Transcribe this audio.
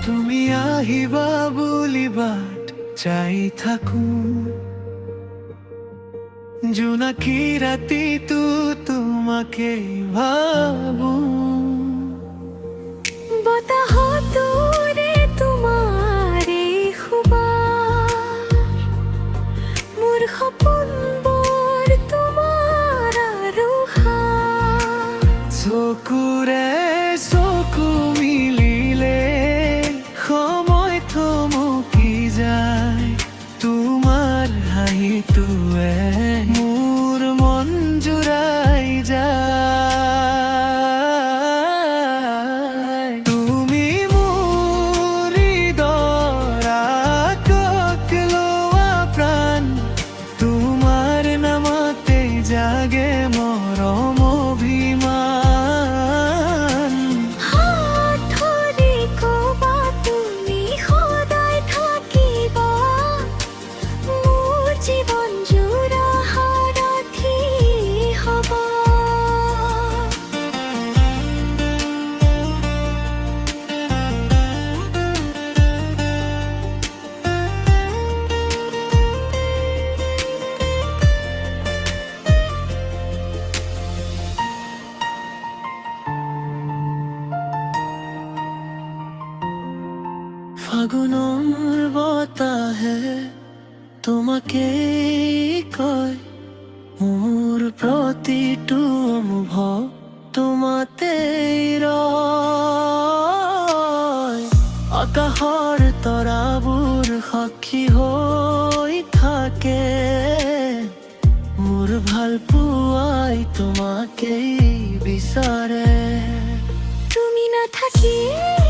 তুমি আহিবা বুলি বাট চাই থাকো, জোনাকী ৰাতিটো তোমাকে ভাবো। বতাহতোৰে তোমাৰে সুবাস, মোৰ সপোনবোৰ তোমাৰ আৰু হাত। চকুৰে চকু মিলিলে সময় থমকি যায়, তোমাৰ হাঁহিটোৱে মোৰ মন জুৰাই যায়। তুমি মোৰ হৃদয়ৰ আকাশ লোৱা প্ৰাণ, তোমাৰ নামতে জাগে মৰম অভিমান। হাত ধৰি ক'বা তুমি সদায় থাকিবা, মোৰ জীৱন জোৰা সাৰথি হ'বা। ফাগুনৰ বতাহে তোমাকে কয়, মোৰ প্ৰতিটো অনুভৱ তোমাতেই ৰয়। আকাশৰ তৰাবোৰ সাক্ষী হৈ থাকে, মোৰ ভাল পোৱাই তোমাকেই বিচাৰে। তুমি নাথাকিলে